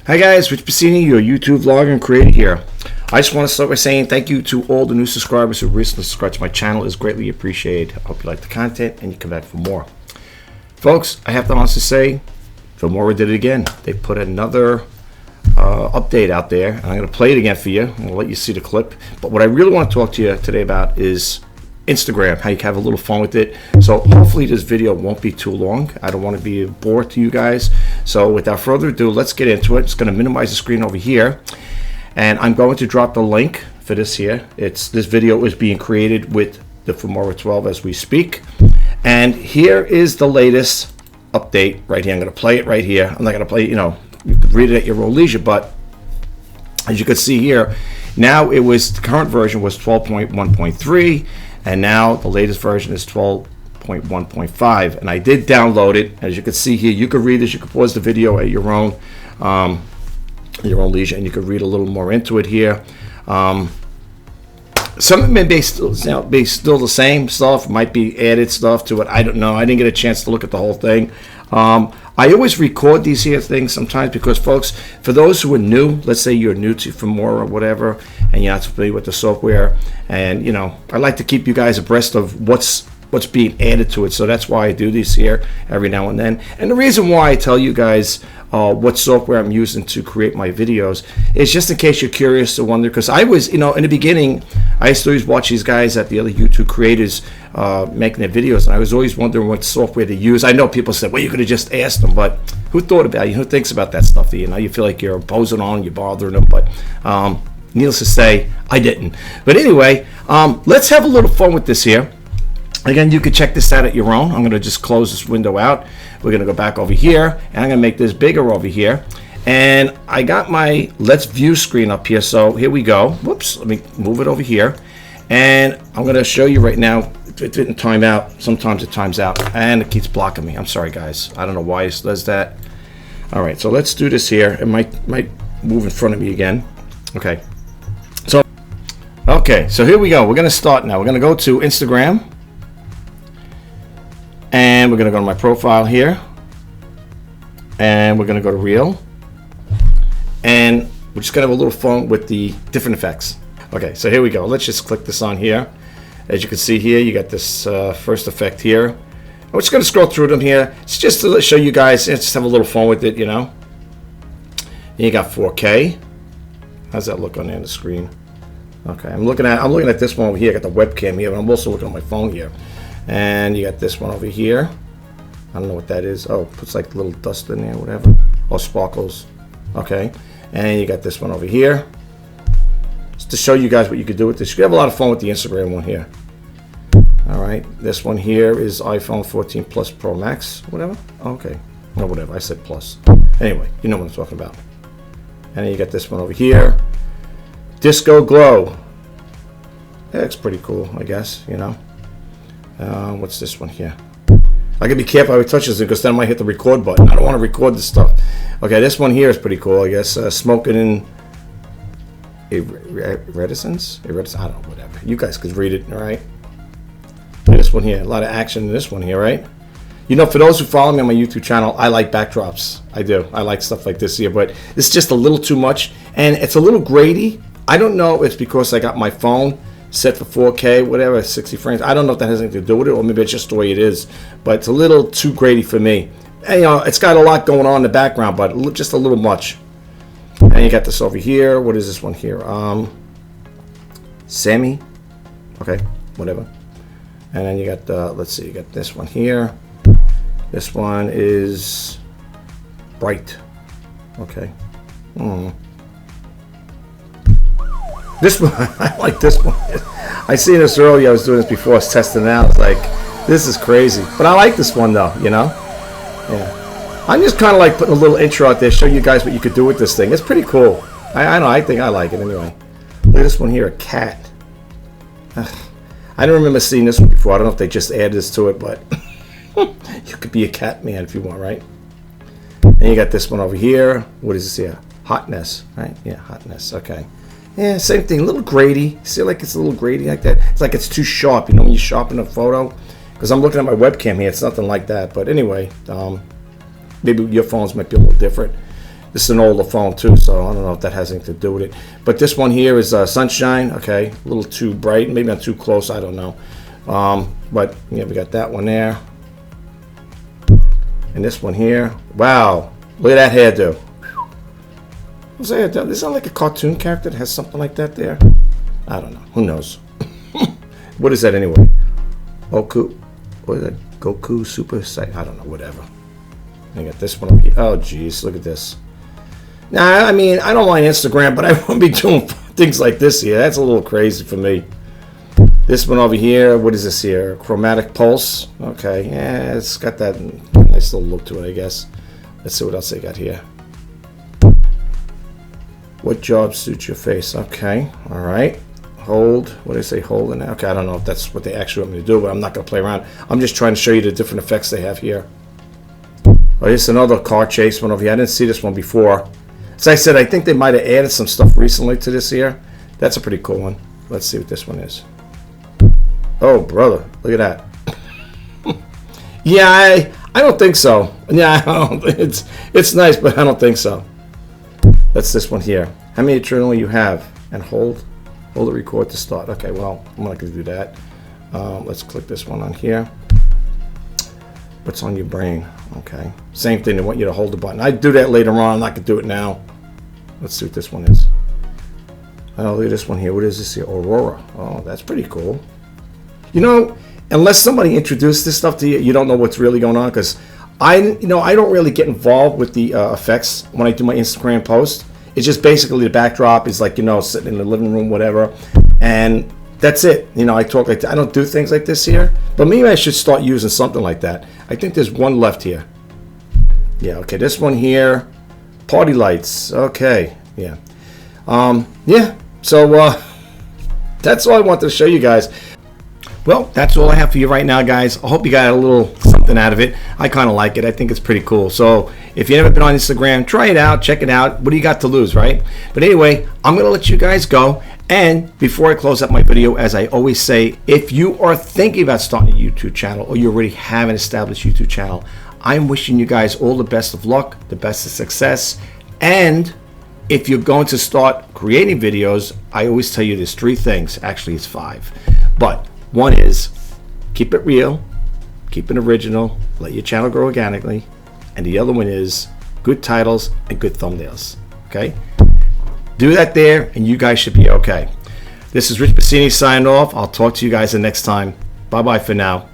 Hi guys, Rich Bassini, your YouTube vlogger and creator here. I just want to start by saying thank you to all the new subscribers who recently subscribed to my channel. It's greatly appreciated. I hope you like the content and you come back for more. Folks, I have to honestly say, Filmora did it again. They put another update out there, and I'm going to play it again for you. I'm going to let you see the clip. But what I really want to talk to you today about is Instagram, how you can have a little fun with it. So hopefully this video won't be too long. I don't want to be a bore to you guys. So without further ado, let's get into it. It's going to minimize the screen over here, and I'm going to drop the link for this here. This video is being created with the Filmora 12 as we speak, and here is the latest update right here. I'm going to play it right here. I'm not going to play, you can read it at your own leisure, but as you can see here, now the current version was 12.1.3, and now the latest version is 12.1.5, and I did download it. As you can see here, you can read this. You can pause the video at your own leisure, and you can read a little more into it here. Some of it may be still the same stuff. Might be added stuff to it. I don't know. I didn't get a chance to look at the whole thing. I always record these here things sometimes because, folks, for those who are new, let's say you're new to Filmora or whatever, and you're not familiar with the software, and I like to keep you guys abreast of what's being added to it. So that's why I do these here every now and then. And the reason why I tell you guys what software I'm using to create my videos is just in case you're curious to wonder, because I was, in the beginning, I used to always watch these guys at the other YouTube creators making their videos, and I was always wondering what software to use. I know people said, well, you could have just asked them, but who thought about it? Who thinks about that stuff? You feel like you're imposing on them, you're bothering them, but needless to say, I didn't. But anyway, let's have a little fun with this here. Again, you can check this out at your own. I'm going to just close this window out. We're going to go back over here, and I'm going to make this bigger over here. And I got my Let's View screen up here. So here we go. Whoops, let me move it over here. And I'm going to show you right now. It didn't time out. Sometimes it times out, and it keeps blocking me. I'm sorry, guys. I don't know why it does that. All right, so let's do this here. It might move in front of me again. Okay. So here we go. We're going to start now. We're going to go to Instagram. And we're going to go to my profile here, and we're going to go to Reel, and we're just going to have a little fun with the different effects. Okay, so here we go. Let's just click this on here. As you can see here, you got this first effect here. We're just going to scroll through them here. It's just to show you guys, just have a little fun with it, And you got 4K. How's that look on the screen? Okay, I'm looking at this one over here. I got the webcam here, but I'm also looking at my phone here. And you got this one over here. I don't know what that is. Oh, puts like a little dust in there, whatever. Oh, sparkles. Okay. And you got this one over here. Just to show you guys what you could do with this. You could have a lot of fun with the Instagram one here. All right. This one here is iPhone 14 Plus Pro Max. Whatever. Okay. No, whatever. I said plus. Anyway, you know what I'm talking about. And then you got this one over here. Disco Glow. That's pretty cool, I guess, What's this one here? I gotta be careful how I touch this because then I might hit the record button. I don't want to record this stuff. Okay, this one here is pretty cool, I guess. Smoking in Iridescence? I don't know, whatever. You guys could read it, all right? This one here, a lot of action in this one here, right? For those who follow me on my YouTube channel, I like backdrops. I do. I like stuff like this here, but it's just a little too much, and it's a little grainy. I don't know if it's because I got my phone set for 4K, whatever, 60 frames. I don't know if that has anything to do with it, or maybe it's just the way it is. But it's a little too grainy for me. And, it's got a lot going on in the background, but just a little much. And you got this over here. What is this one here? Sammy. Okay, whatever. And then you got let's see, you got this one here. This one is Bright. Okay. This one, I like this one. I seen this earlier. I was doing this before. I was testing it out. I was like, this is crazy. But I like this one, though, Yeah. I'm just kind of like putting a little intro out there, show you guys what you could do with this thing. It's pretty cool. I know. I think I like it anyway. Look at this one here, a cat. I don't remember seeing this one before. I don't know if they just added this to it, but you could be a cat man if you want, right? And you got this one over here. What is this here? Hotness, right? Yeah, Hotness. Okay. Yeah, same thing. A little grady. See, like it's a little grady like that. It's like it's too sharp. When you sharpen a photo. Because I'm looking at my webcam here. It's nothing like that. But anyway, maybe your phones might be a little different. This is an older phone too, so I don't know if that has anything to do with it. But this one here is Sunshine. Okay, a little too bright, maybe not too close. I don't know. But yeah, we got that one there, and this one here. Wow, look at that hairdo. What's that? Is that like a cartoon character that has something like that there? I don't know. Who knows? What is that anyway? Goku. What is that? Goku Super Saiyan? I don't know. Whatever. I got this one over here. Oh, geez, look at this. Nah, I mean, I don't mind Instagram, but I won't be doing things like this here. That's a little crazy for me. This one over here, what is this here? Chromatic Pulse. Okay, yeah, it's got that nice little look to it, I guess. Let's see what else they got here. What job suits your face? Okay, all right. Hold. What do they say? Hold in there. Okay, I don't know if that's what they actually want me to do, but I'm not going to play around. I'm just trying to show you the different effects they have here. Oh, here's another car chase one over here. I didn't see this one before. As I said, I think they might have added some stuff recently to this here. That's a pretty cool one. Let's see what this one is. Oh, brother. Look at that. Yeah, I don't think so. Yeah, it's nice, but I don't think so. That's this one here. How many adrenaline you have? And hold the record to start. Okay, well, I'm not going to do that. Let's click this one on here. What's on your brain? Okay. Same thing. They want you to hold the button. I do that later on. I'm not going to do it now. Let's see what this one is. Oh, look at this one here. What is this here? Aurora. Oh, that's pretty cool. You know, unless somebody introduced this stuff to you, you don't know what's really going on, because I don't really get involved with the effects when I do my Instagram post. It's just basically the backdrop is like, sitting in the living room, whatever, and that's it. I talk like that. I don't do things like this here, but maybe I should start using something like that. I think there's one left here. Yeah, okay, this one here, party lights. Okay, yeah, yeah. So that's all I wanted to show you guys. Well, that's all I have for you right now, guys. I hope you got a little something out of it. I kind of like it. I think it's pretty cool. So if you've never been on Instagram, try it out. Check it out. What do you got to lose, right? But anyway, I'm going to let you guys go. And before I close up my video, as I always say, if you are thinking about starting a YouTube channel, or you already have an established YouTube channel, I'm wishing you guys all the best of luck, the best of success. And if you're going to start creating videos, I always tell you there's 3 things. Actually, it's 5. But one is keep it real, keep it original, let your channel grow organically. And the other one is good titles and good thumbnails. Okay? Do that there, and you guys should be okay. This is Rich Bassini signing off. I'll talk to you guys the next time. Bye-bye for now.